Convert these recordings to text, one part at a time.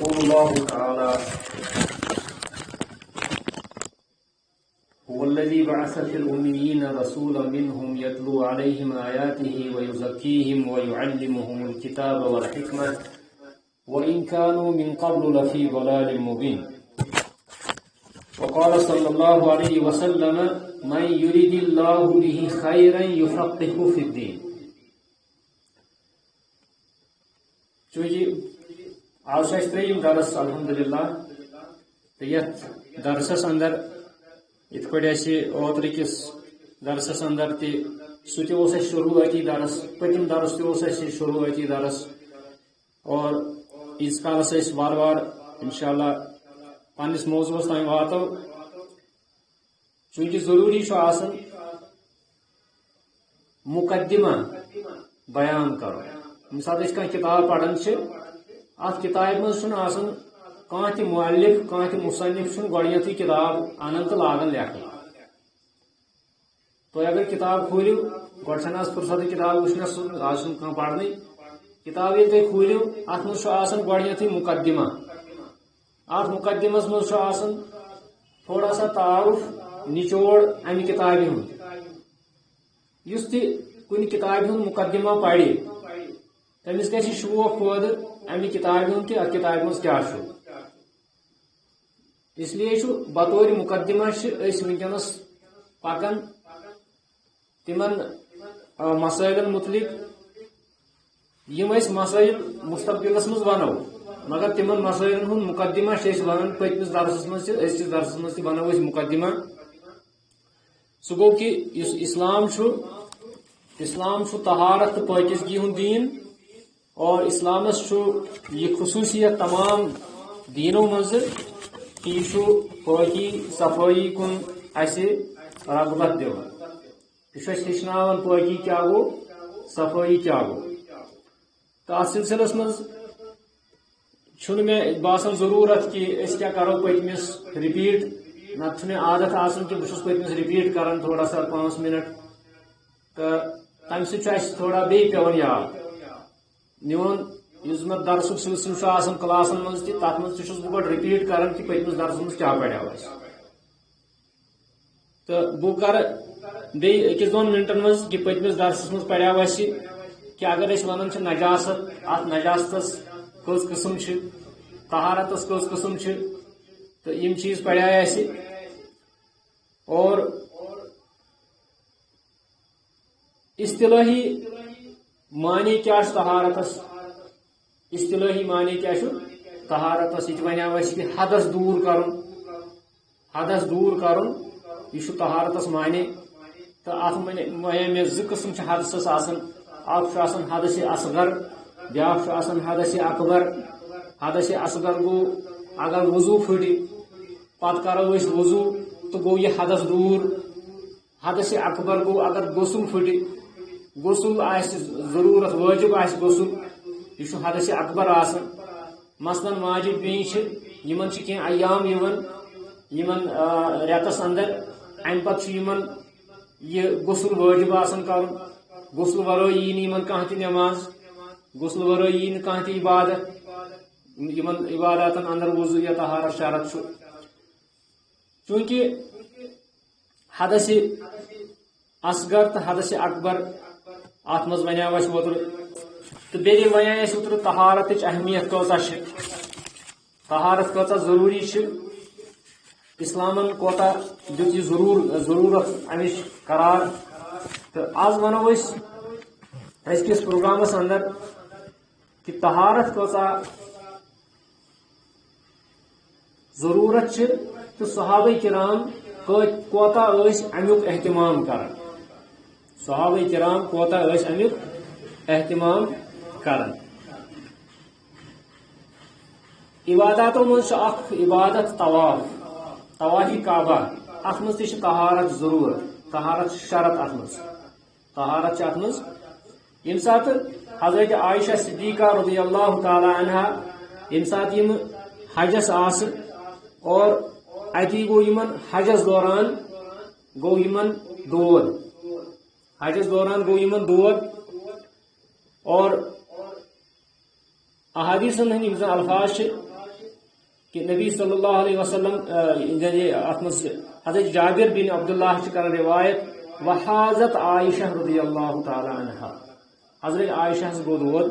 يقول الله تعالى: هو الذي بعث في الأميين رسولا منهم يتلو عليهم آياته ويزكيهم ويعلمهم الكتاب والحكمة وإن كانوا من قبل لفي ضلال مبين. وقال صلى الله عليه وسلم: من يرد الله به خيرا يفقهه في الدين. چونکہ آج تریم درس الحمدللہ تو یت درسس اندر ات پہ اوتر کس درسس اندر تہ شروعاتی درس پتم درس تہ شروعاتی درس اور اس کالس وار وار انشاءاللہ پنس موضوعس تام واتو چونکہ ضروری آسان مقدمہ بیان کرو. یمہ سات کتاب پڑھان ات کتاب مز کھانا تہ مؤلف کھانا تہ مصنف گۄڈنیتھٕے کتاب انان تو لاگان لیکھن. تُہۍ اگر کتاب کھوٗلِو گۄڈٕ چھنہٕ آز فرصت کتاب وٕچھنس آز چھُنہٕ کانٛہہ پرنٕے. کتاب ییٚلہِ تُہۍ کھوٗلِو اتھ منٛز چھُ آسان گۄڈنیتھٕے مقدمہ. اتھ مقدمس منٛز چھُ آسان تھوڑا سا تعارف نچوڑ امہِ کتابہِ ہُنٛد. یُس تہِ کُنہِ کتابہِ ہُنٛد مقدمہ پرِ تٔمِس گژھِ شوق پٲدٕ امہِ کتابہِ ہُنٛد کہِ اتھ کتابہِ منٛز کیٛاہ چھُ. اس لیے چھُ بطور مقدمہ چھِ أسۍ وٕنکیٚنس پکان تِمن مسائلن متعلق یِم أسۍ مسائل مستقبلس منٛز ونو مگر تِمن مسائلن ہُنٛد مقدمہ چھِ أسۍ ونان پٔتمِس درسس منٛز تہِ أزکِس درسس منٛز تہِ ونو أسۍ مقدمہ. سُہ گوٚو کہِ یُس اسلام چھُ طہارت تہٕ پٲکیزگی ہُنٛد دیٖن اور اسلامس چھُ یہِ خصوٗصیت تمام دیٖنو منٛزٕ کہ یہ چھُ پٲکی صفٲیی کُن اَسہِ رغبت دِوان. یہِ چھُ اَسہِ ہیٚچھناوان پٲکی کیٛاہ گوٚو صفٲیی کیٛاہ گوٚو. تہٕ اتھ سلسلس منٛز چھُنہٕ مےٚ باسان ضروٗرت کہِ أسۍ کیٛاہ کرو پٔتمِس رِپیٖٹ. نتہٕ چھُ مےٚ عادت آسان کہِ بہٕ چھُس پٔتمِس رِپیٖٹ کران تھوڑا سا 5 منٹ تہٕ تمہِ سۭتۍ چھُ اَسہِ تھوڑا بیٚیہِ پیٚوان یاد. میون یُس مےٚ درسُک سلسلہٕ چھُ آسان کلاسن منٛز تہِ تتھ منٛز تہِ چھُس بہٕ گۄڈٕ رِپیٖٹ کران کہِ پٔتمِس درسس منٛز کیٛاہ پریو اَسہِ. تہٕ بہٕ کرٕ بیٚیہِ 1-2 منٹن منٛز کہِ پٔتمِس درسس منٛز پریو اَسہِ کہِ اگر أسۍ ونان چھِ نجاست اتھ نجاستس کٔژ قٕسم چھِ طہارتس کٔژ قٕسم چھِ تہٕ یِم چیٖز پریے اَسہِ. اور اصطلٲحی معنی کیٛاہ چھُ طہارتس اصطلٲحی معنی کیٛاہ چھُ طہارتس. یہِ تہِ وَنیو اَسہِ کہِ حدس دوٗر کرُن یہِ چھُ طہارتس معنی. تہٕ اتھ وَنے مےٚ 2 قٕسم چھِ حدسس آسان. اکھ چھُ آسان حدث اصغر بیٛاکھ چھُ آسان حدث اکبر. حدث اصغر گوٚو اگر وضوٗ پھٕٹہِ پتہٕ کرو أسۍ وضوٗ تہٕ گوٚو یہِ حدث دوٗر. حدث اکبر گوٚو اگر غسل پھٕٹہِ غسل آسہِ ضروٗرت وٲجب آسہِ غسل یہِ چھُ حدث اکبر آسان. مثلاً ماجہِ بیٚنہِ چھِ یِمن چھِ کینٛہہ ایام یِمن رٮ۪تس اندر امہِ پتہٕ چھُ یِمن یہِ غسل وٲجب آسان کرُن. غسل ورٲے یی نہٕ یِمن کانٛہہ تہِ نٮ۪ماز غسل ورٲے یی نہٕ کانٛہہ تہِ عبادت. یِمن عباداتن اندر وضوٗ یا طہارت شرط چھُ. چوٗنٛکہِ حدث اصغر تہٕ حدث اکبر اتھ منٛز ونیو اَسہِ اوترٕ. تہٕ بیٚیہِ ونے اَسہِ اوترٕ طہارتٕچ اہمیت کۭژاہ چھِ. طہارت کۭژاہ ضروٗری چھِ. اسلامن کوتاہ دیُت یہِ ضروٗرت امِچ قرار. تہٕ آز ونو أسۍ أزکِس پروگرامس اندر کہِ طہارت کۭژاہ ضروٗرت چھِ تہٕ صحابہ کرام کوتاہ ٲسۍ امیُک اہتمام کران. صحابہ کرام کوتاہ ٲسۍ امیُک اہتمام کران. عباداتو منٛز چھُ اکھ عبادت طواف کعبہ. اتھ منٛز تہِ چھِ طہارت ضروٗرت. طہارت چھِ شرط اتھ منٛز. طہارت چھِ اتھ منٛز. ییٚمہِ ساتہٕ حضرت عائشہ صدیقہ رضی اللہ تعالیٰ عنہا ییٚمہِ ساتہٕ یِم حجس آسہٕ اور اتی گوٚو یِمن حجس دوران گوٚو یِمن دود. حجس دوران گوٚو یِمن دود اور احادیثن ہٕنٛدۍ یِم زن الفاظ چھِ کہ نبی صلی اللہ علیہ وسلم حضرت جابر بن عبداللہ کر روایت وحاضت عائشہ رضی اللہ تعالی عنہ حضرت عائشہ گو دود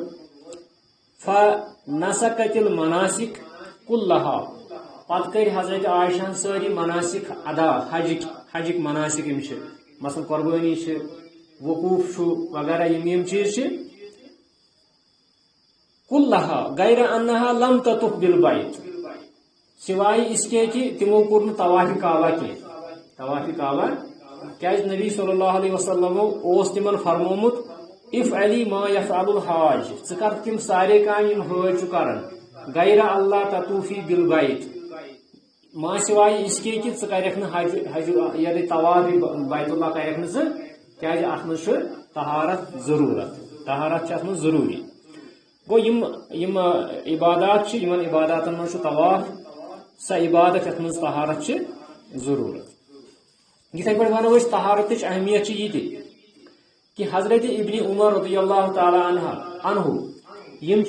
فنسکت المناسک کلہا پتہ کر حضرت عائشہ ساری مناسک ادا حجک مناسک مثلا قربانی وقوف وغیرہ یم چیز کلہا غیر انہا لم تطف بالبیت سوائے اس کے کہ تمو کور طواف کعبہ کی طواف کعبہ کیاز نبی صلی اللہ علیہ وسلم اوس تمن فرمومت اف علی ما یفعل الحاج ثر تم سارے کام یم حاج کران غیر اللہ تطوفی بالبیت ما سوائے اس کے کہ ثرک حج یعنی طواف بیت اللہ کرک کیاز ات من طہارت طہارت ات من ضروری گو یم عبادات یمن عباداتن من طواف سا عبادت ات من طہارت ضرورت یتھے پہ ونو طہارت اہمیت یہ کہ حضرت ابن عمر رضی اللہ تعالی عنہ یم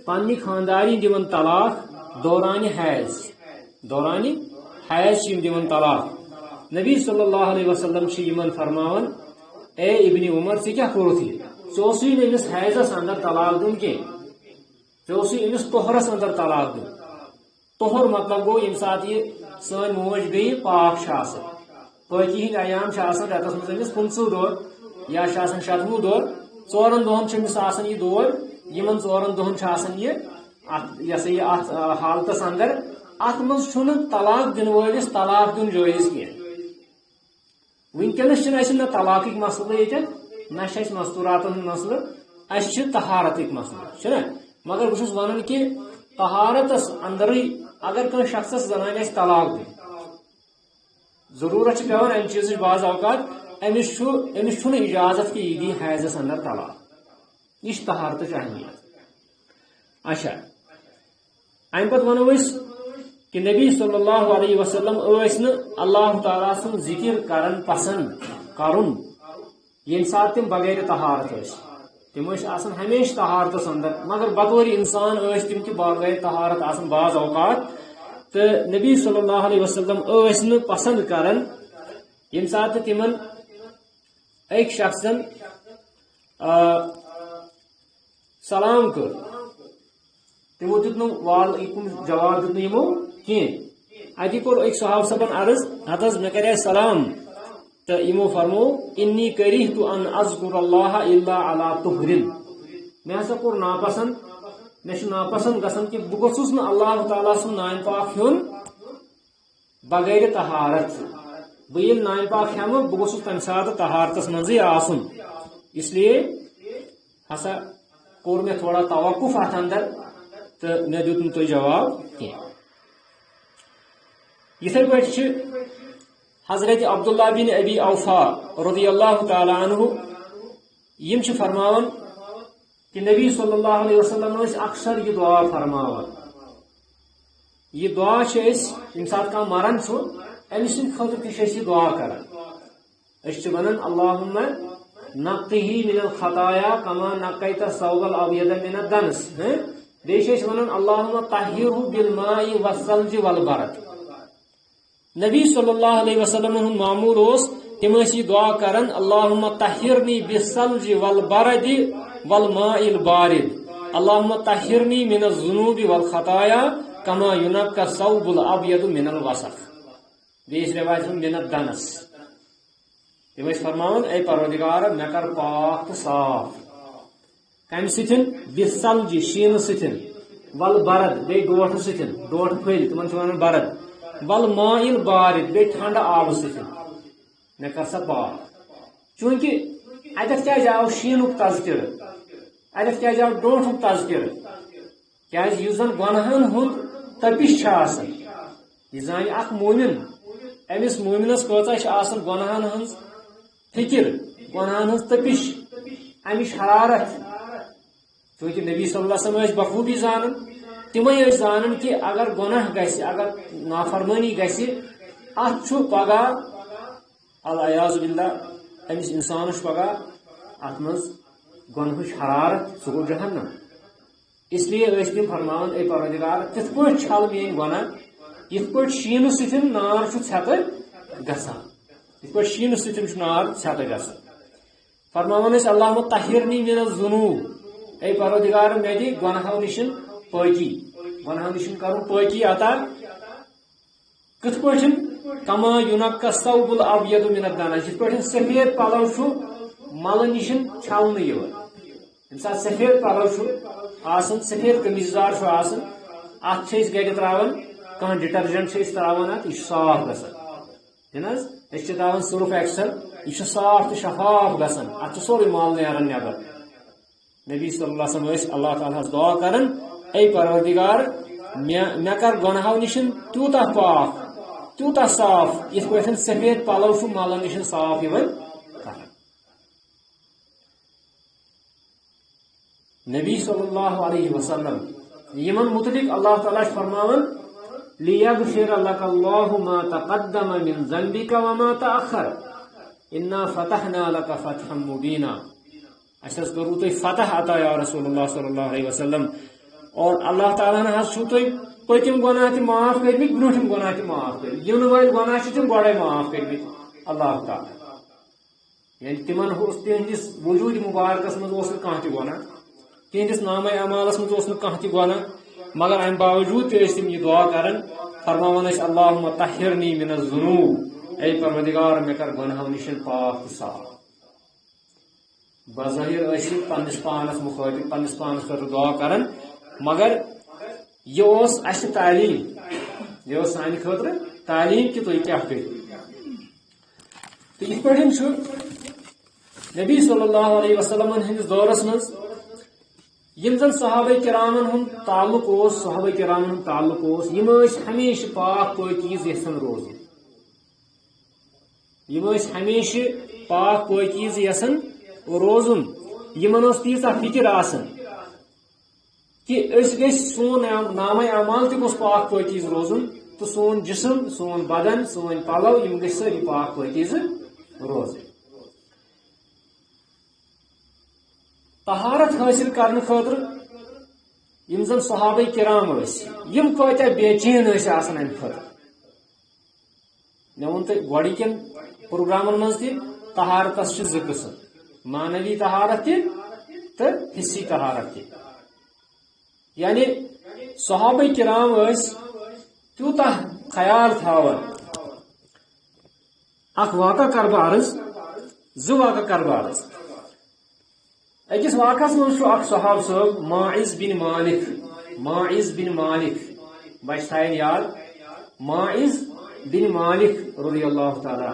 پنہ خانداری دون طلاق دوران حیض یم دون طلاق نبی صلی اللہ علیہ وسلم یمن فرماون اے ابن عمر ثہ کیا کورت یہ امس حیضس اندر طلاق دن کی امس طہرس اندر طلاق دن طہر مطلب گو یم سات یہ سن موج بی پاک پاکی ہند ایام رتس مز امس 15 دور یا 60 دور 4 دہن یہ دور یمن 4 دہن یہ ات حالتس اندر ات مز طلاق دن ولس طلاق دن جائز کی ونکس نہ طلاق مسئلہ یہ نہ مستورات مسئلہ اس طہارت مسئلہ مگر بہت ونان کہ طہارتس اندر اگر کھانا شخص زنان طلاق دن ضرورت پیان ام چیز بعض اوقات امس اجازت کہ یہ دی حیضس اندر طلاق یہ طہارت اہمیت اچھا ام پتہ ونو کہ نبی صلی اللہ علیہ وسلم اللہ تعالیٰ سن ذکر کرن پسند کرن یم سات تم بغیر طہارت تم ہمیشہ طہارتس اندر مگر بطور انسان تم کہ بغیر طہارت آسن بعض اوقات تو نبی صلی اللہ علیہ وسلم پسند کرن یم سات تمن ایک شخص سلام کر تمو دیت وعلیکم جواب دیت یمو کی اتہ کور ایک صحابہ صاحبن عرض حضرت مے کرے سلام تو یمو فرمو انی کریہت ان اذکر اللہ الا علی طہر میں ہسا کور ناپسند میں ناپسند گسن کہ بہ گوسس نہ اللہ تعالیٰ سن نان پاک ہن بغیر طہارت بہ یل نان پاک ہم بہ گوسس تمہ سات طہارتس منزی آسن اس لیے ہسا کور میں تھوڑا توقف ات اندر تو مے دیت تہ جواب کی یتھے پہ حضرت عبداللہ بن ابی اوفا رضی اللہ تعالی عنہ یم فرماون کہ نبی صلی اللہ علیہ وسلم اکثر یہ دعا فرماون یہ دعا یم سات کان مران امس سند خاطر تہ یہ دعا کران ونان اللہم نقہ من الخطایا کما نقیت الثوب الابیض من الدنس بیس ونان اللہم طہرہ بالماء والثلج والبرد نبی صلی اللہ علیہ وسلم معمول تم یہ دعا کرن اللہم طہرنی بالثلج والبرد والماء البارد اللہم طہرنی من الذنوب والخطایا کما ینقى الثوب الابیض من الوسخ بیس روایت من الدنس تم فرماون اے پروردگار مے کر پاک صاف کم ستن بالثلج شین ستن والبرد بی ڈوٹھ ستن ڈوٹھ پھل تمن ونان برد والماء البارد بی ٹھنڈ آب ستن مے کر سا پاک چونکہ اتھ کیا آو شینک تذکر اتھ کیا آو ڈوٹھک تذکر کیاز یس زن گناہن ہند تپش یہ زان اخ مومن امس مومنس کوتاہ آسان گناہن ہنز فکر گناہن ہنز تپش امش حرارت چونکہ نبی صلی اللہ علیہ وسلم بخوبی زانن تمے زانن کہ اگر گناہ گژھِ اگر نافرمانی گژھِ ات پگہ العیاذ باللہ امس انسانس پگہ ات مز گنہچ حرارت سہ گو جہنم اس لیے تم فرمان اے پروردگار تت پہ چھل میری گناہ یت پہ شین ستن نار ژھتہ گژھان یت پہ شین ستن نار ژھتہ گژھان فرمان اللہم طہرنی من الذنوب اے پروردگار مے دی گناہو نشن پاکی گناہو نشن کرن پاکی عطا کت پٲٹھۍ کما ینقى الثوب الابيض من الدنس یت پٲٹھۍ سفید پلو چھُ ملہٕ نشن چھلنہٕ یوان ییٚمہِ ساتہٕ سفید پلو چھُ آسان سفید قمیض دار چھُ آسان اتھ چھِ أسۍ گرِ تراوان کانٛہہ ڈٹرجنٹ چھِ أسۍ تراوان اتھ یہِ چھُ صاف گژھان چھُنہ حظ أسۍ چھِ تراوان سرف ایکسل یہ صاف تو شفاف گژھان اتھ سورے مال نیران نٮ۪بر نبی صلی اللہ علیہ وسلم اللہ تعالیٰ ہس دعا کران اے پروردگار مے کر گناہو نشن تیوتاہ پاک تیوتاہ صاف یتھ پٲٹھۍ سفید پلو چھُ مالو نشن صاف یوان کران نبی صلی اللہ علیہ وسلم یمن متعلق اللہ تعالیٰ فرماون لیغفر لك اللہ ما تقدم من ذنبك وما تأخر انا فتحنا لك فتحا مبینا اس کرو تھی فتح عطا یا رسول اللہ صلی اللہ علیہ وسلم اور اللہ تعالیٰ نے چھو تھی پتم گناہ تہ معاف کرمت برٹم گناہ تہ معاف کرمت ین ول گناہ تم گوڑے معاف کرمت اللہ تعالیٰ یعنی تمن تہندس وجود مبارکس مز کانٛہہ تہ گناہ تہندس نامہ اعمالس مز کانٛہہ تہ گناہ مگر امہ باوجود تہ تم یہ دعا کران فرماون اللہم طہرنی من الذنوب اے پروردگار مے کر گناہو نشن پاک تو صاف بظاہر پنس پانس مخاطب پنس پانس خاطر دعا کران مگر یہ اس تعلیم یہ سان خاطر تعلیم کہ تھی کیا کرو تو یہ پہ نبی صلی اللہ علیہ وسلم ہندس دورس مز یم زن صحابہ کرامن ہند تعلق صحابہ کرامن ہند تعلق یم ہمیشہ پاک پاکیز یژھان روزن یم ہمیشہ پاک پاکیز یژھان روزن یمن تیژہ فکر آسان کہ سون نامہ اعمال تہ گوٚژھ پاک پاکیز روزن تو سون جسم سون بدن سون پلو یم گژھِ سٲری پاک پاکیز روزن طہارت حاصل کرنے خاطر یم زن صحابہ کرام یم کتیا بے چین آسان امہ خاطر مے وون تہ گۄڈٕکٮ۪ن پروگرامن مز تہ طہارتس چھ زٕ قسم معنوی طہارت تہ تو حصی طہارت تہ یعنی صحابہ کرام تیوتاہ خیال تھاوان اخ واقعہ کر بہ عرض زٕ واقعہ کر بہ عرض اکس واقعس مز اخ صحاب صاحب ماعز بن مالک بچ تھاین یاد ماعز بن مالک رضی اللہ تعالی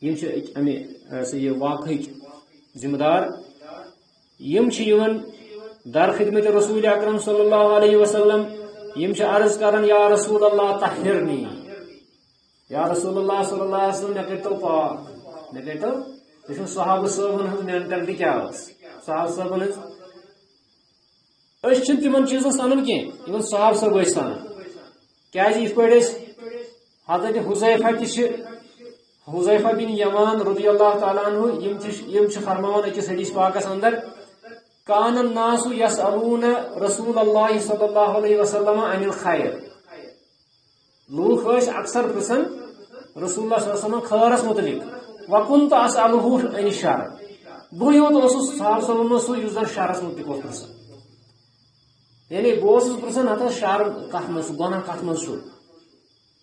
یم امہ یہ واقع ذمہ دار یم در خدمت رسول اکرم صلی اللہ علیہ وسلم یم عرض کران یا رسول اللہ طہرنی یا رسول اللہ صلی اللہ علیہ وسلم مے کرتو پاک مے کرتو یہ صحابہ صاحبن ہز مینٹلٹی کیا صحابہ صاحبن ہز تمن چیزن سنان کی صحابہ صاحب سنان کیا یہ پہ حضرت حذیفہ تہ حذیفہ بن یمان رضی اللہ تعالیٰ عنہ یم فرمان اکس حدیث پاکس اندر کان الناس یسألون رسول اللہ صلی اللہ علیہ وسلم عن الخیر لوگ اکثر پرسن رسول اللہ صلی اللہ علیہ وسلم خیرس متعلق وکنت اسألہ عن الشر بہ یوت صحابہ صاحب سو یس زن شرس متعلق پرسن یعنی بہت پرسن ہتھا شر کت مز گناہ کت مز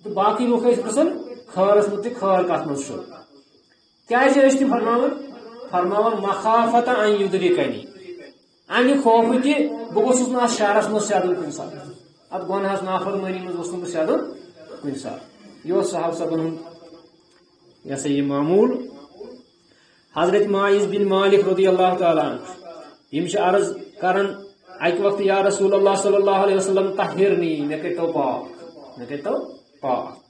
تو باقی لوگ پرسن خیرس متعلق خیر کت مز کیا تم فرماون مخافت ان یدرکنی امہ خوف کہ بہ گوسس نا شہرس مز سیدن کن سات ات گناہس نافرمانی مز گوس بہ سیدن کن سات یہ صحابہ صاحبن ہند یہ سا یہ معمول حضرت ماعز بن مالک رضی اللہ تعالیٰ عنہ یم عرض کرن اکہ وقت یا رسول اللہ صلی اللہ علیہ وسلم طہرنی مے کرتو پاک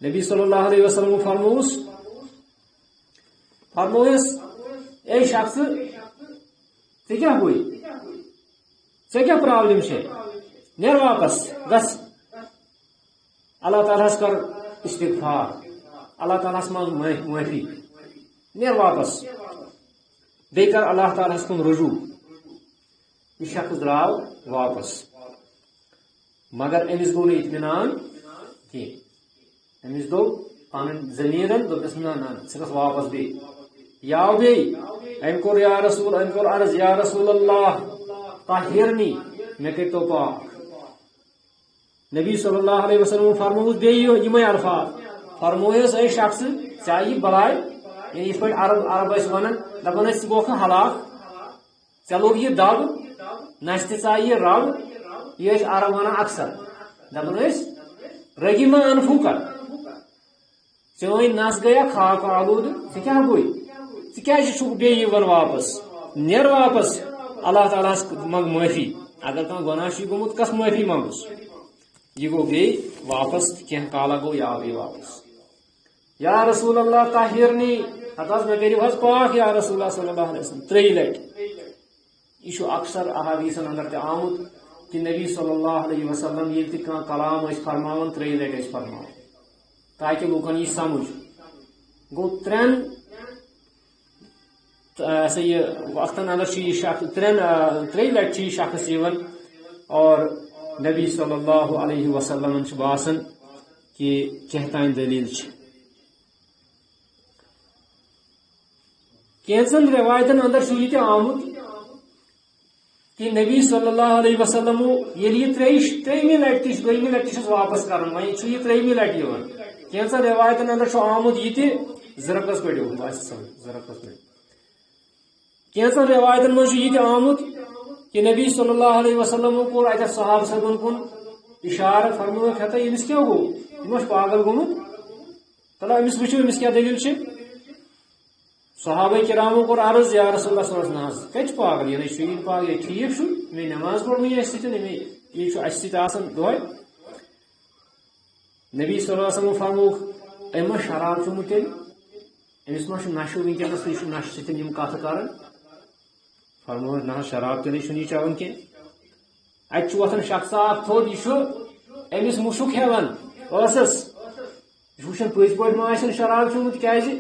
نبی صلی اللہ علیہ وسلم فرموس اے شخص کیا ہوئی کیا پرابلم نیر واپس گس اللہ تعالیٰ کر استغفار اللہ تعالیٰ مانگ معافی نیر واپس بی کر اللہ تعالیٰ کن رجوع یہ شخص درو واپس مگر امس گو اطمینان کی امس دو پن ضمیرن دس نا ثہ گھ واپس بیو بی ام کور یا رسول ام کور عرض یا رسول اللہ طاہرنی مے کرتو پاک نبی صلی اللہ علیہ وسلم فرموس بیمے الفاظ فرموس اے شخص ژے بلائے یعنی یہ عرب ونان دپان ژٕ گوکھ ہلاک ژے لوگ یہ دب نشتہ ژے رب یہ عرب ونان اکثر دپان رگیما انفوکا چٲنۍ نس گیا خاک آلود ژٕ کیٛاہ گوٚے ژٕ کیٛازِ چھُکھ بیٚیہِ یِوان واپس نیر واپس اللہ تعالیٰ ہس منگ معافی اگر کانٛہہ گۄناہ چھُے گوٚمُت کس معافی منگوس یہ گو بیٚیہِ واپس کینٛہہ کالا گوٚو یا بیٚیہِ واپس یا رسول اللہ طاہرنی ہتھ حظ مےٚ کٔرِو حظ پاک یا رسول اللہ صلی اللہ علیہ وسلم 3 لٹہِ یہ چھُ اکثر احادیثن اندر تہِ آمُت کہ نبی صلی اللہ علیہ وسلم ییٚلہِ تہِ کانٛہہ کلام ٲسۍ فرماوان 3 لٹہِ ٲسۍ فرماوان تاکہ لوکن یہ سمجھ گو 3 یہ وقتن اندر یہ شخص 3 لٹہِ یہ شخص یوان اور نبی صلی اللہ علیہ وسلم باسان کہ کہتان دلیل کینچن روایتن اندر یہ آمت کہ نبی صلی اللہ علیہ وسلم یہ 3 لٹہِ 2 لٹہِ واپس کران وی یہ 3 لٹہِ یوان کینچن روایتن اندر آمت یہ زرکس پہ زرکس پہ کینچن روایتن مجھ یہ آمت کہ نبی صلی اللہ علیہ وسلم کور ات صحابہ صبن کن اشارہ فرموک ہتا امس کیا گو یہ پاگل گومت تلا امس وچو امس کیا دلیل صحابہ کرامو کور عرض یا رسول اللہ صلی اللہ علیہ وسلم کت پاگل یہ شہید پاگل یہ ٹھیک چھ میں نماز پڑھ یہ اس آسان دہے نبی صلی اللہ علیہ وسلم فرموک اما شراب چومت تیل امس ما نشو ونکس یہ نش ستن کت کر فرمو نہ شراب تیل یہ چون کی ات وتھان شخص اخ تھوٚد یہ امس مشک ہیوان ٲسس یہ وچھان پٔزۍ پٲٹھۍ ما آسن شراب چومت کیازِ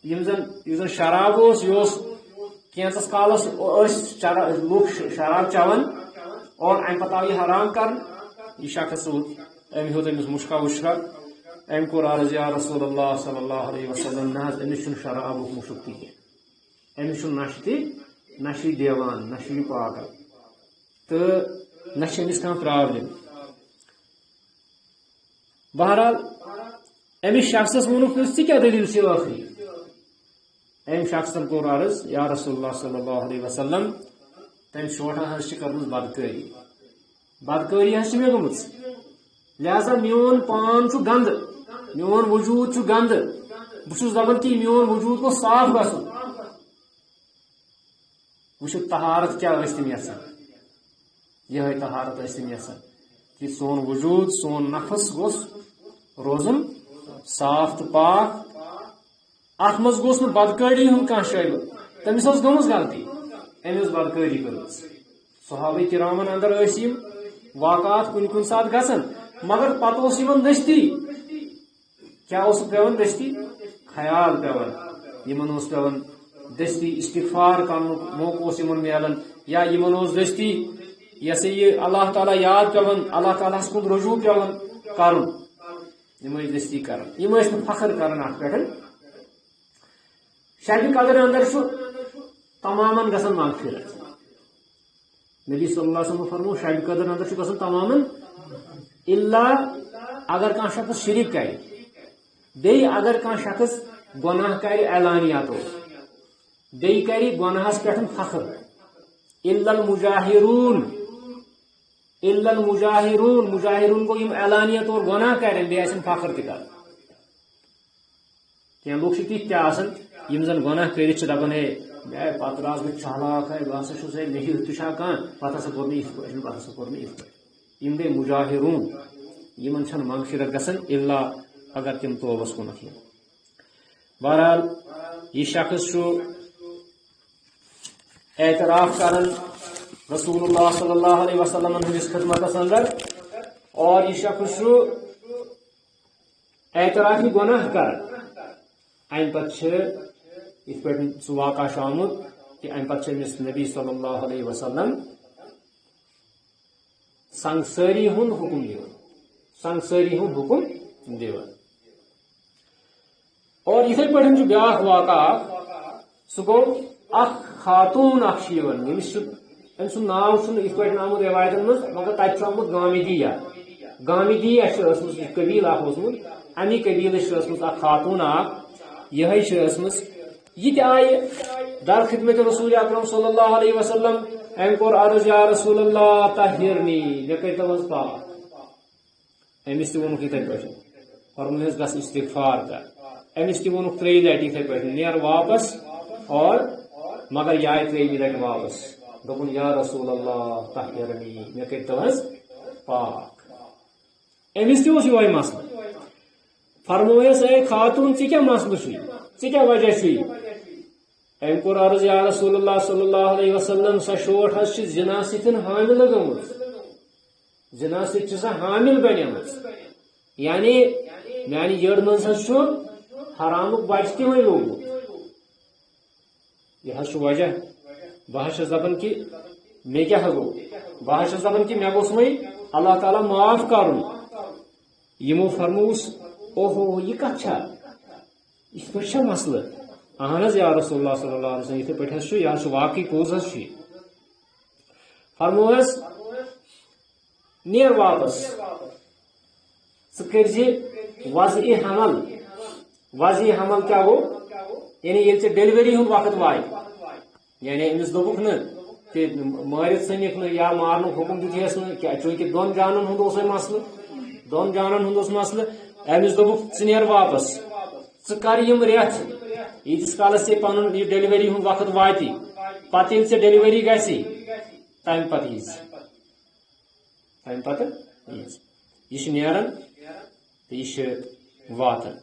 یس زن شراب یہ کینژس کالس لوگ شراب چوان اور ام پتہ آو یہ حرام کر یہ شخص ام ہیوت امس مشکا وشکا ام کور عرض یا رسول اللہ صلی اللہ علیہ وسلم نہ امس شراب مشک تہ امس نش تہ نشی دیوان نشی پاگل تو نمس کھانا پرابلم بہرحال امس شخصس وونک کیا دلیل ٲخری ام شخصن کور عرض یا رسول اللہ صلی اللہ علیہ وسلم تم شوٹا حض کرمز بدکاری حض مے گمت لہذا میون پان گند میون وجود گند بہت دپان کہ میون وجود کو صاف گھن وچ طہارت کیا تم یسان یہ طہارت تم یسان کہ سون وجود سون نفس گوس روزن صاف تو پاک ات مز گوس نا بدکاری ہند کھانا شعبہ تمس گمز غلطی امس بدکاری کر صحابہ کرامن اندر واقعات کن کن سات گھن مگر پتہ دستی کیا پیوان دستی خیال پیوان پیوان دستی استغفار کرن موقع ملان یا دستی یہ سا یہ اللہ تعالیٰ یاد پیوان اللہ تعالیٰ کن رجوع پیوان کرن دستی کران فخر کران ات پہ شب قدر اندر تماما گھن مغفرت نبی صلی اللہ علیہ وسلم فرمو شب قدر اندر گھن تماما الا اگر کان شخص شرک کر بی اگر کان شخص گناہ کر اعلانیات بی کر گناہس پہ فخر الا المجاہرون مجاہرون گو یم اعلانیہ طور گناہ کریں بی فخر تہ کر کیا لوگ تھی یم زن گناہ کرت دپان ہے پتہ راس بہ چالاک ہے بہ ہسا چھس مے تہ کان پتہ ہسا کور یت پہ بہ ہسا کور یت پہ یم گئی مجاہرون یمن چھن مغفرت گژھان الا اگر تم توبس کنک بہرحال یہ شخص اعتراف کرن رسول اللہ صلی اللہ علیہ وسلم ہندس خدمت اندر اور یہ شخص اعترافی گناہ کر ام پتہ یہ واقع آمت کہ ام پتہ امس نبی صلی اللہ علیہ وسلم سنگساری ہند حکم دیوان سنگساری ہند حکم دیوان اور اتھے پہ بیاکھ واقعہ سہ گو اخ خاتون اخ امس سن ناو ات پہ آمت روایتن مز مگر تب آمت گامدیہ گامدیہ قبیل اخ اوسمت امی قبیل اخ خاتون اخ یہ آئی در خدمت رسول اکرم صلی اللہ علیہ وسلم ام کور عرض یا رسول اللہ طہرنی مے کرتو حظ پاک امس تہ وونک اتھے پہ فرمویس گس استغفار کر امس تہ وونک 3 لٹہ اتھے پہ نیر واپس اور مگر یہ آئی 3 لٹہ واپس دپن یا رسول اللہ طہرنی مے کرتو حظ پاک امس تہ اوس یہوے مسئلہ فرمویس اے خاتون ژے کیا مسئلہ چھی ژے کیا وجہ چھی ام کور عرض یا رسول اللہ صلی اللہ علیہ وسلم سا شوٹ حظ زنا ستن حامل گمت زنا ست سا حامل بنیمت یعنی میانہ یڑ مز حرامک بچہ تہ وی لوگمت یہ وجہ بہ دپان کہ مے کیا گو بہ دپان کہ مے گوس وی اللہ تعالیٰ معاف کرن یمو فرموس اوہو یہ کت چھا اس پہ مسئلہ اہن حظ یا رسول اللہ صلی اللہ علیہ وسلم اتھے پہ یہ واقعی پوز حظ فرموس نیر واپس ثہ کرز وضع حمل وضع حمل کیا گو یعنی یل ژے ڈیلیوری ہند وقت وائے یعنی امس دوپک نا کہ مارت ثنک نا یا مارن حکم دس نا چونکہ 2 جانن ہند مسئلہ 2 جانن ہند مسئلہ امس دوپک ژٕ نیر واپس ژٕ کر یم ریت یتس کالس ژے پن یہ ڈیلیوری ہند وقت واتی پتہ یل ژے ڈیلیوری گژھی تمہ پتہ یی تمہ پتہ یہ نیران تو یہ واتان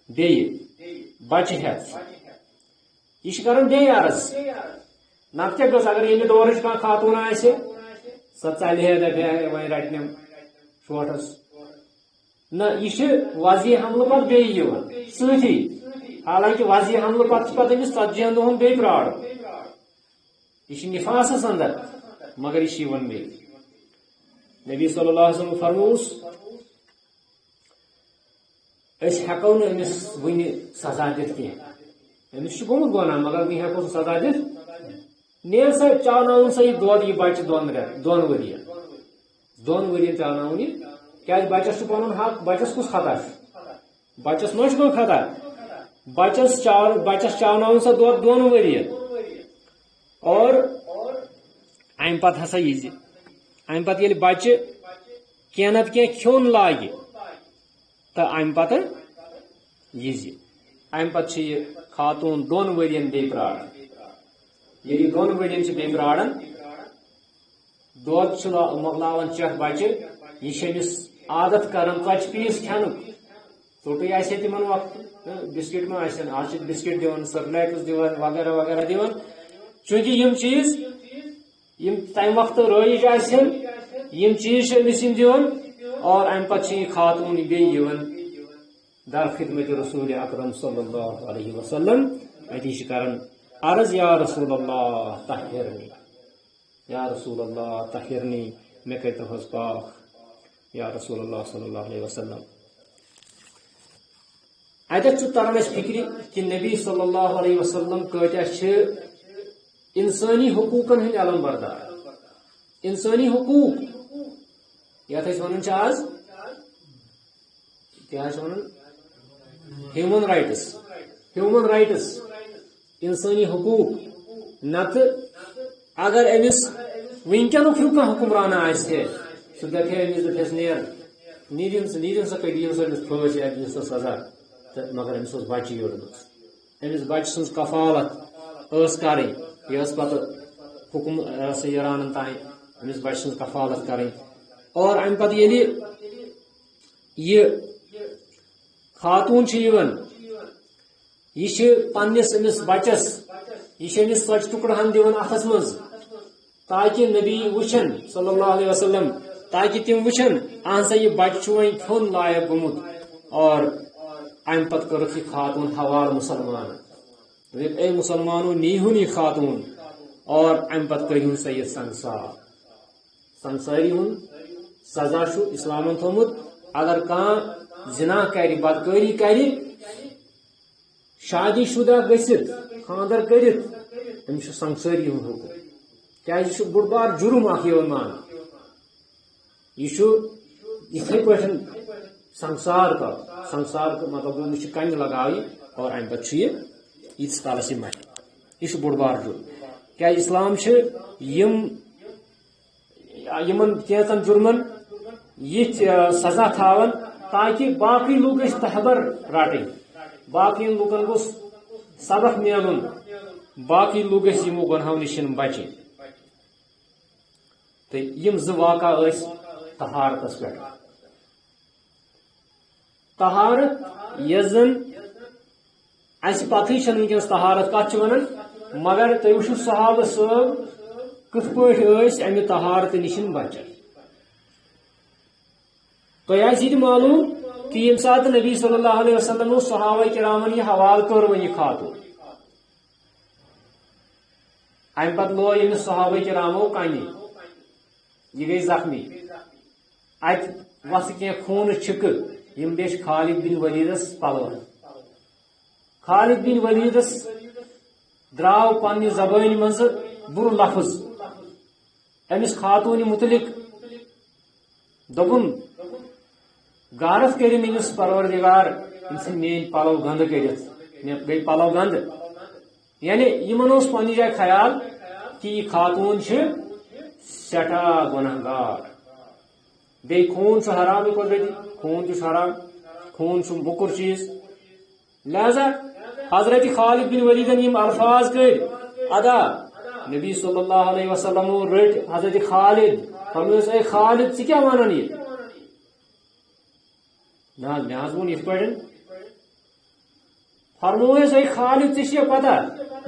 بیٚیہِ بچہ ہیتھ یہ کران بیٚیہِ عرض نت کیا گژھ اگر ییٚمہِ دورٕچ کانٛہہ خاتون آسہِ سۄ ژلہِ ہے دپہِ ہے وۄنۍ رٹنم شوٹس نہ یہ وضع حملہ پتہ بیٚیہِ یِوان سۭتی حالانکہ وضع حملہ پتہ پتہ أمِس 40 دۄہن بیٚیہِ پرٛارُن یہ نفاسس اندر مگر یہ یِوان بیٚیہِ نبی صلی اللہ علیہ وسلم فرموس اس ہیکو نہ امس ون سزا دت کی امس گومت گناہ مگر وی ہیکو سزا دت نیر سا چاون سا یہ دود یہ بچہ 2 ورین 2 ورین چاون یہ کیا بچس پن حق بچس کس خطا بچس ما خطا بچس چاون سا دود 2 ورین اور ام پتہ ہسا یہ ام پتہ یل بچہ کی نت کی کھیون لاگہ تو ام پتہ یہ ام پتہ یہ خاتون 2 ورین بیٚیہِ پراران ییٚلہِ 2 ورین بیٚیہِ پراران دود مۄکلاوان چٮ۪تھ بچہ یہ أمِس عادت کران ژۄچہِ پیٖس کھٮ۪نُک ژوٚٹٕے آسہِ ہے تِمن وقت بسکٹ ما آسن آج بسکٹ دِوان سرلیکس دِوان وغیرہ وغیرہ دِوان چونکہ یم چیز یم تمہ وقت رٲیِج آسن یم چیز أمِس یم دِوان اور ام پتہ یہ خاتون بیٚیہِ یِوان در خدمت رسول اکرم صلی اللہ علیہ وسلم اتی کران عرض یا رسول اللہ طہرنی یا رسول اللہ طہرنی مے کرتو حظ پاک یا رسول اللہ صلی اللہ علیہ وسلم اتھ تران اس فکر کہ نبی صلی اللہ علیہ وسلم کتیا انسانی حقوقن ہند علم بردار انسانی حقوق یتھ ونان آز کیا ونان ہیومن رائٹس انسانی حقوق نت اگر امس ونکن ہوں کھانا حکمران آسہ سہ دپہ امس دپس نیرن سا کڑی سا امس پھٲنٛس یا دِیِو سا سزا تو مگر امس بچہ یوڑمت امس بچہ سن کفالت کریں یہ پتہ حکم یہ رانن تان امس بچہ سن کفالت کریں اور ام پتہ ییٚلہِ یہ خاتون یہ پنس امس بچس یہ امس ژۄچہِ ٹکڑہن دِوان اتھس مز تاکہ نبی وچھن صلی اللہ علیہ وسلم تاکہ تم وچھن اہن سا یہ بچہ وی کھون لائق گومت اور ام پتہ کرکھ یہ خاتون حوالہ مسلمان اے مسلمانوں نیہون یہ خاتون اور ام پتہ کرون سا یہ سنسار سنساری ہن سزا شو اسلامن تھومت اگر کان زنا کری بدکاری کری شادی شدہ گژھت خاندر کرت امس سنساری ہن حکم کیا بوڑ بار جرم اخ مان یہ اتھے پہ سنسار کا مطلب یہ کن لگائی اور ام پتہ یتس کالس یہ مٹ یہ بوڑ بار جرم کیا اسلام یمن کینچن جرمن یہ سزا تھاون تاکہ باقی لوگ تحبر رٹن باقی لوکن گوس سبق ملن باقی لوگ یمو گناہو نش بچن تو یم زٕ واقعہ طہارتس پہ طہارت یس زن اس پتہ چھ ونکس طہارت کت ونان مگر تھی وچھو صحابہ صاحب کت پہ امہ طہارت نش بچان تہ یہ معلوم کہ یم سات نبی صلی اللہ علیہ وسلم صحابہ کرامن یہ حوالہ کر ون یہ خاتون ام پتہ لو یمس صحابہ کرامو کن یہ گئی زخمی ات وس کی خون چھک یم بیش خالد بن ولیدس پلو خالد بن ولیدس دراو پنہ زبان مز بر لفظ امس خاتون متعلق دپن غارت کرم امس پروردگار امس مین پلو گند کرت گئی پلو گند یعنی یمن پنہ جائے خیال کہ یہ خاتون سٹھا گناہ گار بی خون حرام قدرتی خون حرام خون بکر چیز لہذا حضرت خالد بن ولید یم الفاظ کر ادا نبی صلی اللہ علیہ وسلم رٹ حضرت خالد فرموس اے خالد ثہ کیا ونان یہ مے وون یت پہ فرموس اے خالد ثہ پتہ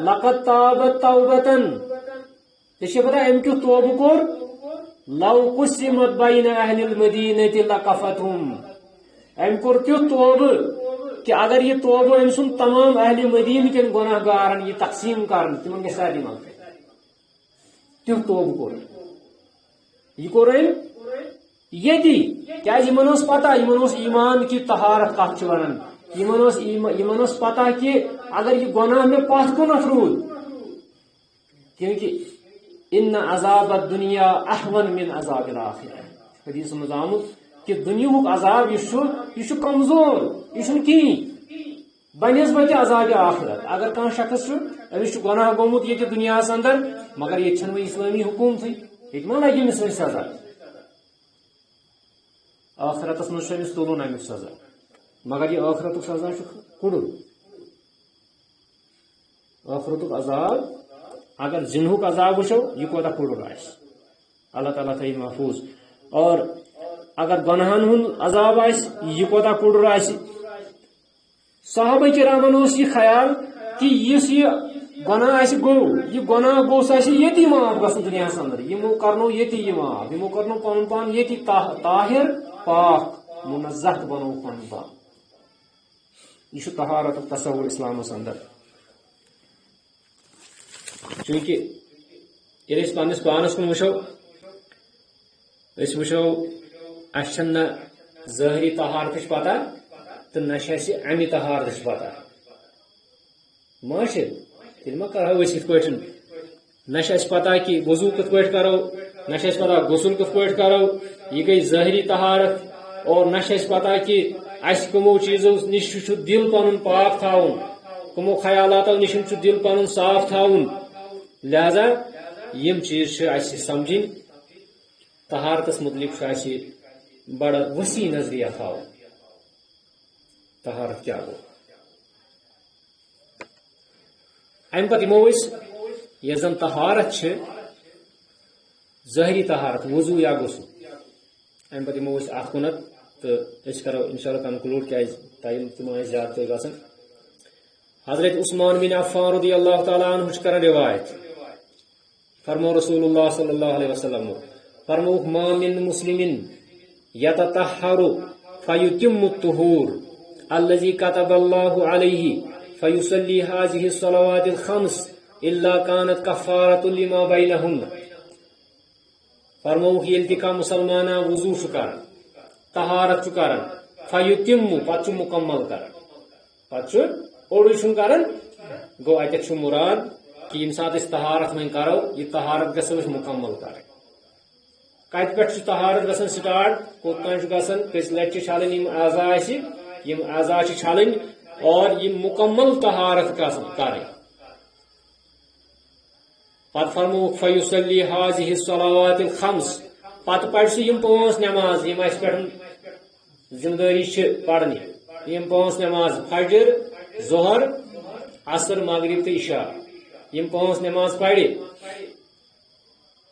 لقد تابت توبتن ثہ پتہ ام کیُتھ توبہ کور لو قسمت بین اہل المدینہ لکفتہم ام کور تیُتھ توبہ کہ اگر یہ توبہ ام سن تمام اہل مدینہ کن گناہ گارن یہ تقسیم کرن تمن گژھِ سارنٕے منٛز تیُتھ توبہ کور یہ کور یتی کیاز یمن پتہ یمن ایمان کی طہارت کت ونان یمن پتہ کہ اگر یہ گناہ میں پتھ کُنتھ روٗد کیونکہ ان عذاب الدنیا احون من عذاب الاخرہ حدیث مز آمت کہ دنیاک عذاب یہ کمزور یہ کہیں بنسبت عذاب آخرت اگر کان شخص امس گناہ گومت یہ دنیا اندر مگر یہ چھنہ اسلامی حکومت یہ ما لگی امس سزا آخرتس مز امس تلن امیک سزا مگر یہ آخرت سزا کڑن آخرت عذاب اگر زنہک عذاب وچھو یہ کوتاہ کڑر آس اللہ تعالیٰ تھائی محفوظ اور اگر گناہن ہند عذاب آس یہ کوتاہ کڑر آس صحابہ کرامن یہ خیال کہ یہ گناہ آس گو یہ گناہ گوس آس یتی معاف گژھن دنیا اندر یمو کرنو یتی یہ معاف یمو کرنو پن پان یتی طاہر پاک منزہ بنو پن پان یہ طہارت تصور اسلامس اندر چونکہ یل پنس پانس کن وچو اس نہ ظاہری طہارت پتہ تو نہ امہ طہارت پتہ معاشر تیل ما کرو اس پہ نہ پتہ کہ وضو کت پہ کرو نہ پتہ غسل کت پہ کرو یہ گئی ظاہری طہارت اور نہ پتہ کہ اس کمو چیزوں نش دل پن پاک تھاؤن کمو خیالاتو نش دل پن صاف تھاؤن لہذا یم چیز اس سمجھن طہارتس متعلق بڑا وسیع نظریہ تھاو طہارت کیا گو ام پتہ یمو یس زن طہارت ظاہری طہارت وضو یا غسل ام پتہ یمو ات کنت تو اس کرو انشاءاللہ کنکلوڈ کیاز ٹائم تم زیادہ تہ گژھن حضرت عثمان بن عفان رضی اللہ تعالی عنہ کران روایت فرمو رسول اللہ صلی اللہ علیہ وسلم فرمو ما من مسلم یتطہر فیتم الطہور الذي كتب الله عليه فيصلي هذه الصلوات الخمس الا كانت كفارة لما بينهن فرموک یل تہ کانٛہہ مسلمانہ وضو چھ کران طہارت چھ کران فیتم پتہ چھ مکمل کران پتہ چھ اوڑی چھ کران گو اتھ چھ مراد کہ یم سات اس طہارت میں کرو یہ طہارت گژھو اس مکمل کریں کت پہ طہارت گژھان سٹارٹ کوت تان گژھان کس لٹ چھلن یم اعضاء یم اعضاء چھلن اور یم مکمل طہارت کریں پتہ فرموک فیصلی هذه الصلوات الخمس پتہ پڑھ سہ یم پانچ نماز یم اس پہ ذمہ داری چھ پڑھنی یم پانچ نماز فجر ظہر عصر مغرب تو عشاء یم پانچ نماز پڑھ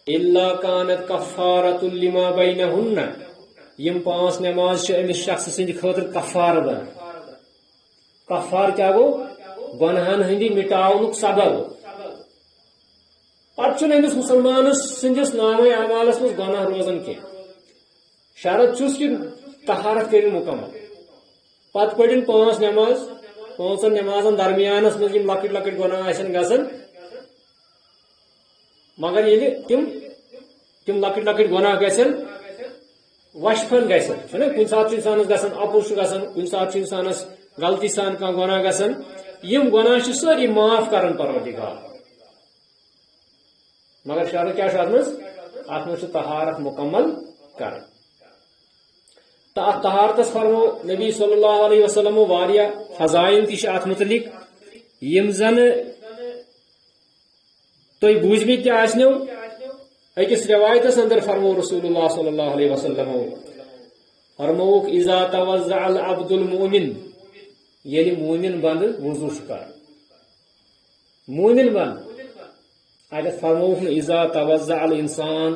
الا كانت كفارة لما بينهن یم پانچ نماز چھ امس شخص سند خاطر کفار بن کفار کیا گو گناہن ہندی مٹاونک سبب پتہ امس مسلمان سندس نام اعمالس مز گناہ روزان کی شرط چھس کہ طہارت کرن مکمل پتہ پڑھن پانچ نماز پانچن نمازن درمیانس مز یم لکٹ لکٹ گناہ آسن گژھان مگر ییٚلہِ تم لکٹ لکٹ گناہ گژھن وشفن گژھن چھُنہ کُنہِ ساتہٕ چھُ انسانس گژھان اپُز چھُ گژھان کُنہِ ساتہٕ چھُ انسانس غلطی سان کانٛہہ گناہ گژھان یم گناہ چھِ سٲری معاف کران پروردگار مگر شرط کیا اتھ مز طہارت مکمل کران تو ات طہارتس فرمو نبی صلی اللہ علیہ وسلم واریاہ فضائل تہ ات متعلق یم زن تھی بوجمت تہ آسنو اکس روایتس اندر فرمو رسول اللہ صلی اللہ علیہ وسلم فرموک اذا توضع العبد المؤمن یلی مومن بند وضو کر مومن بند اگر فرموک اذا توضع الانسان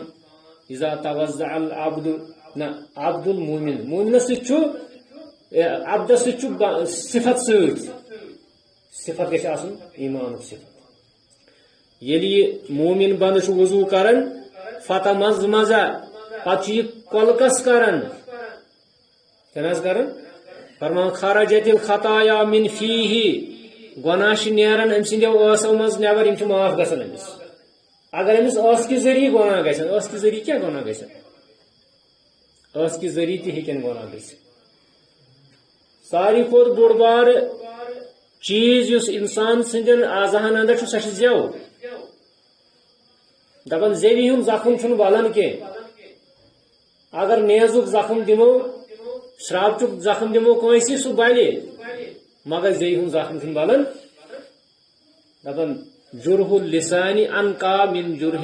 اذا توضع العبد نہ عبد المؤمن مومن سچو عبد سچو صفت صفت گژھِ آسن ایمان صفت یلی مومن بند وضو کرن فتمزمز پتہ یہ کلکس کرن کیا کرن فرمان خرجت الخطایا من فیہ گناہ نیران ام سندیو ٲسو مز نیبر یم معاف گژھان امس اگر امس ٲس کہ ذریعہ گناہ گژھان ٲس کہ ذریعہ کیا گناہ گژھان ٲس کہ ذریعہ تہ ہیکن گناہ گژھِتھ ساری کھوت بوڑ بار چیز یس انسان سندین اعضاہن اندر سہ زیو دپان زیوی ہند زخم چھُنہٕ بلان کی اگر نیزُک زخم دمو شرابچُک زخم دمو کٲنٛسہِ سُہ بلہِ مگر زیوی ہند زخم چھُنہٕ بلان دپان جرح اللسان انقا من جرح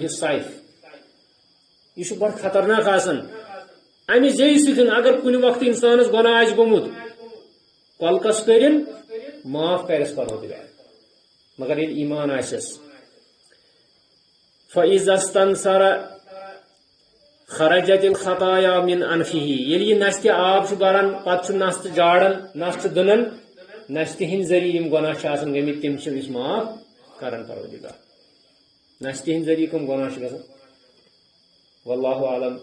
السیف یہ بڑ خطرناک آسان امہ زیوی سۭتۍ اگر کُنہِ وقت انسانس گناہ آسہِ گوٚمُت کلکس کرن معاف کرس پروردگار مگر ییٚلہِ ایمان آسٮ۪س فإذا استنصر خرجت الخطايا من انفه ییٚلہِ یہِ نستہِ آب چھُ بران پتہٕ چھُ نستہٕ جاڑان نستہٕ دٕنان نستہِ ہٕنٛدۍ ذریعہ یم گناہ چھِ آسان گٔمٕتۍ تِم چھِ أمِس معاف کران پروردگار نستہِ ہٕنٛدۍ ذریعہ کم گناہ چھِ گژھان واللہ عالم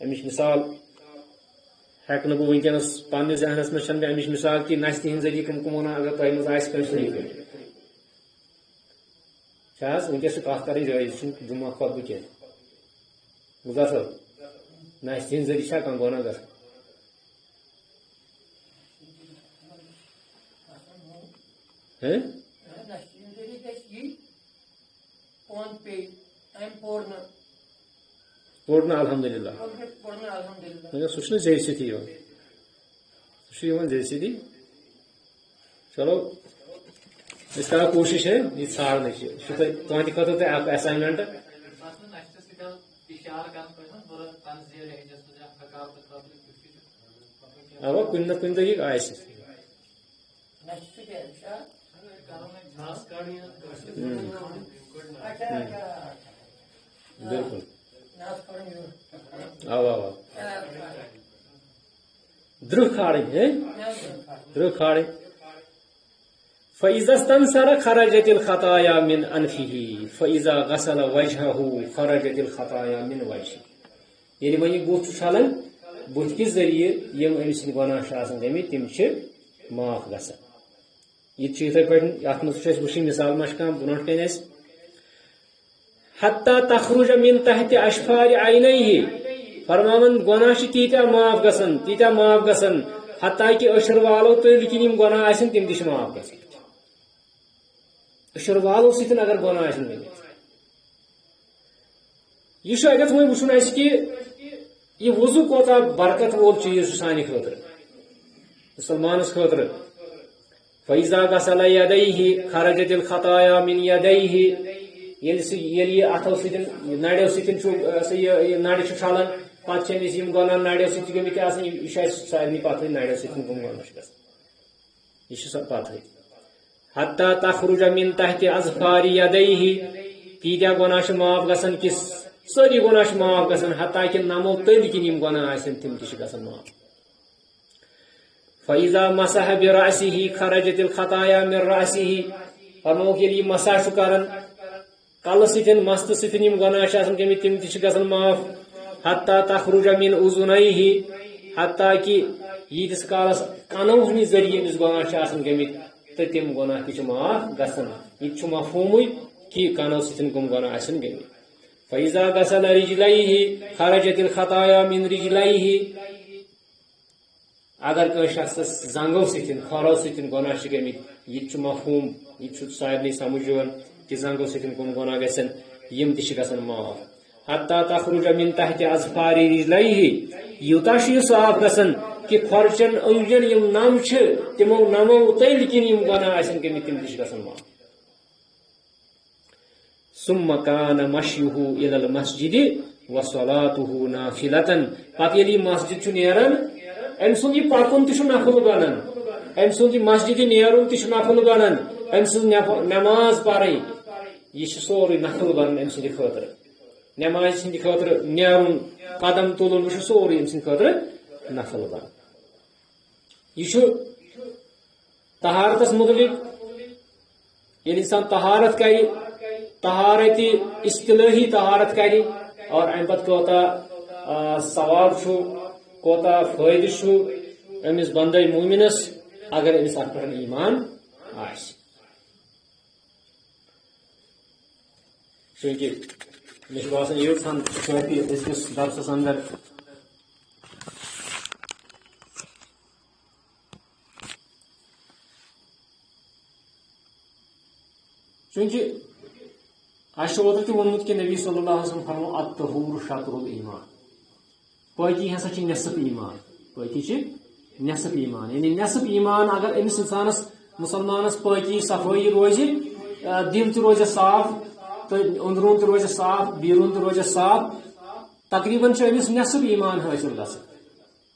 امِچ مثال ہیٚکہٕ نہٕ بہٕ ونکیٚنس پننِس ذہنس منٛز چھنہٕ مےٚ امِچ مثال کہِ نستہِ ہٕنٛدۍ ذریعہ کم گناہ اگر تۄہہِ منٛز آسہِ کٲنٛسہِ صحیح کٔرِتھ ونکس کت کریں جائز جمعہ خطبہ کی گزار صاحب نستہِ ہٕنٛدۍ ذریعہ چھا کانٛہہ گناہ گژھان پورنا الحمدللہ سہ زیچ سۭتی زیچ سۭتی چلو اس کرو کوشش ہے یہ ژھانڈنے تہندِ خٲطرٕ تۄہہِ اکھ اسائنمنٹ اوا کُنہِ نہ کُنہِ طریقہٕ آسہِ بالکل اوا اوا درہ کھاڑٕنۍ درہ کھاڑٕنۍ فإذا استنصر خرجت الخطايا من أنفه فإذا غسل وجهه خرجت الخطايا من وجهه ییٚلہِ وۄنۍ یہِ بُتھ چھُ چھلان بُتھ کِس ذٔریعہٕ یم أمۍ سٕنٛدۍ گۄناہ چھِ آسان گٔمٕتۍ تِم چھِ معاف گژھان یہ اتھے پہ ات مجھ وچن مثال مشکام برو کن حتی تخرج من تحت اشفار عینیہ فرماون گناہ تیتیا معاف گسن حتیٰ کہ اشر والو تل کن گناہ آسن تم تہ معاف گسن اشر والو ستن اگر گناہ آسن گمت یہ اگر وی وچن اس کہ یہ وضو کوتا برکت وول چیز سانہ خاطر مسلمانس خاطر فیضا غسل یدیہ خرجت الخطایا من یدیہ یل اتو ستن نڑیو ستن نڑ چھلان پتہ یم گناہ نڑیو ست گمت آسان یہ سارے پتہ نڑیو ستن کم گناہ گھان یہ پتہ حتی تخرج من تحت اظفار یدیہ تیتیا گناہ معاف گسن کس ساری گناہ معاف گسن حتیٰ کہ نمو تل کن یم گناہ آسن تم تہ گسن معاف فَإِذَا مَسَحَ بِرَأْسِهِ خَرَجَتِ الْخَطَايَا مِنْ رَأْسِهِ فرموک یل مساح کران کل ستن مست ستن یم گناہ آسان گمت تم تہ گسن معاف حتیٰ تخرج من اذنیہ حتیٰ کہ یتس کالس کنو ہند ذریعہ امس گناہ آسان گمت تو تم گناہ تہ معاف گسن یہ مفہوم کہ کنو ستن کم گناہ آسان گمت فَإِذَا غسل رِجْلَيْهِ خَرَجَتِ الْخَطَايَا مِنْ رِجْلَيْهِ اگر کوئی شخص زنگو ستن کھورو ستن گناہ گمت یہ مفہوم یہ سارے سمجھ کہ زنگو ستن کم گناہ گسن یم تہ گسن معاف حتیٰ تخرج من تحت اظفار رجلیہ یوتا یہ صاف گسن کہ کھورچن انگن یم نم تمو نمو تل کن یم گناہ آسن گمت تم تہ گسن معاف ثم كان مشيه الى المسجد وصلاته نافلة پتہ یلی مسجد چھ نیران ام سن یہ پکن تہ نفل بنان ام سن یہ مسجد نیرن تہ نفل بنان ام سن نماز پڑھن یہ سوری نفل بنان ام سن خاطر نماز سند خاطر نیرن قدم تلن یہ سوری ام سن خاطر نفل بنان یہ طہارتس متعلق یل انسان طہارت کر طہارت اصطلاحی طہارت کر اور ام پتہ کوتا ثواب کوتا فائدہ امس بندے مومنس اگر امس ات پہ ایمان آس چونکہ مجھے باسان یہ کافی اس درسس اندر چونکہ اس اوتر تہ وونمت کہ نبی صلی اللہ علیہ وسلم فرمو الطہور شطر الایمان پاکی ہسا چھ نصف ایمان پاکی چھ نصف ایمان یعنی نصف ایمان اگر امس انسانس مسلمانس پاکی صفائی روز دل تہ روز صاف تو اندرون تہ روز صاف بیرون تہ روز صاف تقریباً امس نصف ایمان حاصل گژھان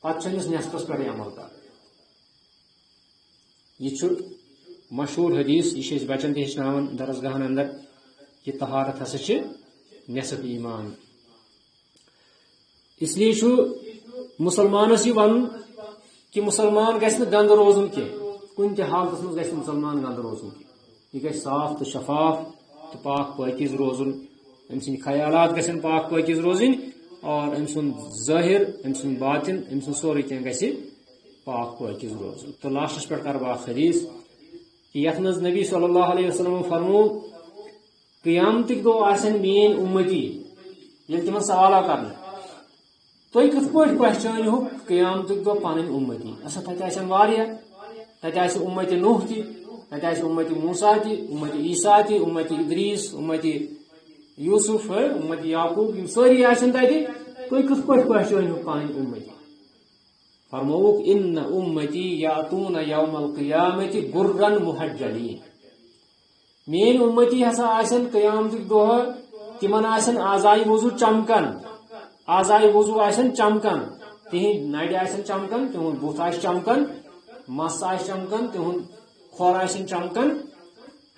پتہ امس نصفس پہ عمل کر یہ مشہور حدیث یہ بچن تہ ہچناون درسگاہن اندر یہ طہارت ہسا چھ نصف ایمان اس لیے مسلمانس یہ ون کہ مسلمان گھس گند روزن کی کن تہ حالتس مز گھس مسلمان گند روزن کی یہ گھس صاف تو شفاف تو پاک پاکیز روزن ام سن خیالات گھن پاک پاکیز روزن اور ام سن ظاہر ام سن باطن ام سن سوری کی گھس پاک پاکیز روزن تو لاسٹس پہ کر باق حدیث کہ یت مز نبی صلی اللہ علیہ وسلم فرمو قیامتک دو آسن مین امتی یل تمن سوالہ کرنا تھی کت پہ پہچانو قیامتک دو پن امتی اچھا تتہ واریاہ تتہ امت نوح تہ تتہ امت موسیٰ تہ امت عیسیٰ تہ امت ادریس امت یوسف امت یعقوب یم ساری آسن تتہ تھی کت پہ پہچانو پن امتی فرموک ان امتی یاتون یوم القیامت غرن محجلین مین امتی ہسا آسن قیامتک دہ تمن آسن آزائی وضو چمکن آزائی وضو آسن چمکن تہند نڑ آسن چمکن تہند بت آس چمکن مس آس چمکن تہند کھور آسن چمکن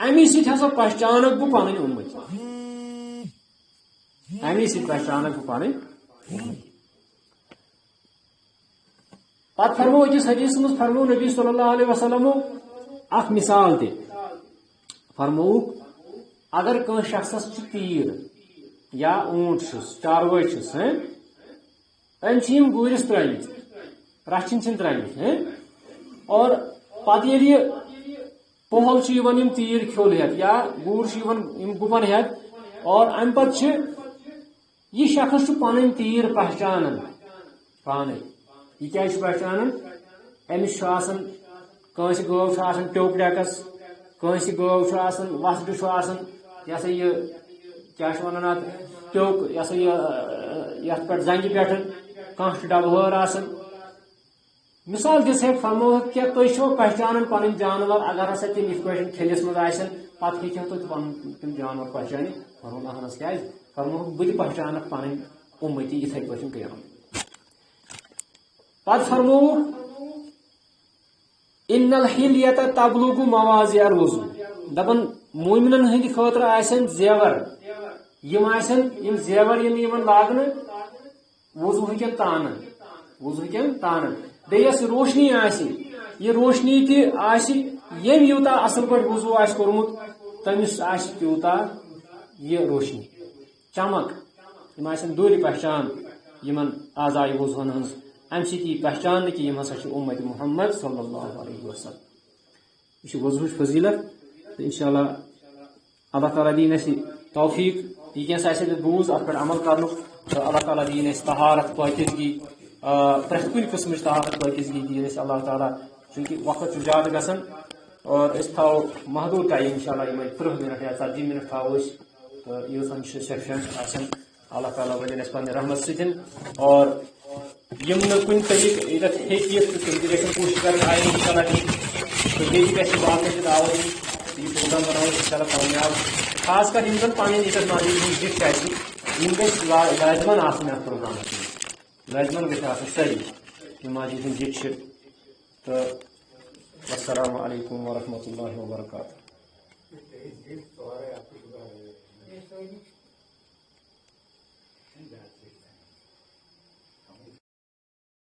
امی سۭتۍ ہسا پہچانک بہ پنن امتی امی سۭتۍ پہچانک بہ پنن پتہ فرمو أکِس حدیث مز فرمو نبی صلی اللہ علیہ وسلم اخ مثال تہ فرموک اگر کان شخصس تیر یا اونٹ چاروے ام گورس ترمت رچھن ترمت اور پتہ یل پہل یم تیر کھول ہیت یا گور گپن ہیت اور ام پت یہ شخص پن تیر پہچانان پانے یہ کیا پہچانان امس کنس گو ٹوک ڈیکس کنس گو وسڈ یہ سا یہ کیا ونان ات ٹوک یہ سا یہ پہ زنگہ پہ کھانا ڈبہ ہور آسان مثال دس ہے فرمو کہ تھی چھو پہچانان پن جانور اگر ہسا تم یہ پہ کھلس مز آسن پتہ ہیٚکِو تُہۍ پن تم جانور پہچانِ فرمو اہنس کیٛازِ فرمو بہٕ تہِ پہچانکھ پن امتی یتھے پٲٹھۍ قیامت پتہٕ فرمو ان الحلیۃ تبلغ مواضع الوضوء دپن مومنن ہند خاطر آسن زیور یم زیور یمن لاگن وضو کن تانن بیس روشنی آسی یہ روشنی تہ آسی یم یوتا اصل پہ وضو آس کورمت تمس آس تیوتا یہ روشنی چمک یم آسن دور پہچان یمن اعضاء وضوہن ہنز ام سی پہچان کہ یم ہسا امت محمد صلی اللہ علیہ وسلم یہ وضوح فضیلت انشاءاللہ اللہ تعالیٰ دین اس توفیق یہ کینس آسہ بوز ات پہ عمل کرن تو اللہ تعالیٰ دین اس طہارت پاکیزگی پریت کن قسم طہارت پاکیزگی دین اس اللہ تعالیٰ چونکہ وقت زیادہ گژھان اور اس تھو محدود ٹائم انشاءاللہ یہ 30 منٹ یا 40 منٹ تھو تو یوتھن سیشن آسان اللہ تعالیٰ ولین اس پنہ رحمت ستن اور یم کن طریقہ یہ تم تم کوشش کر آئے انشاءاللہ تو بیٚیہِ گژھِ باقٕے تہِ دعوت دِنۍ یہ پروگرام بناو انشاءاللہ کامیاب خاص کر یم زن پنٕنۍ ییٚتٮ۪تھ ماجد ہٕنٛز ڈِش آسہِ یم گژھِ لازمن آسٕنۍ اتھ پروگرامس منٛز لازمن گژھِ آسٕنۍ سٲری یم ماجد ہٕنٛز ڈِش چھِ تہٕ والسلام علیکم ورحمۃ اللہ وبرکاتہ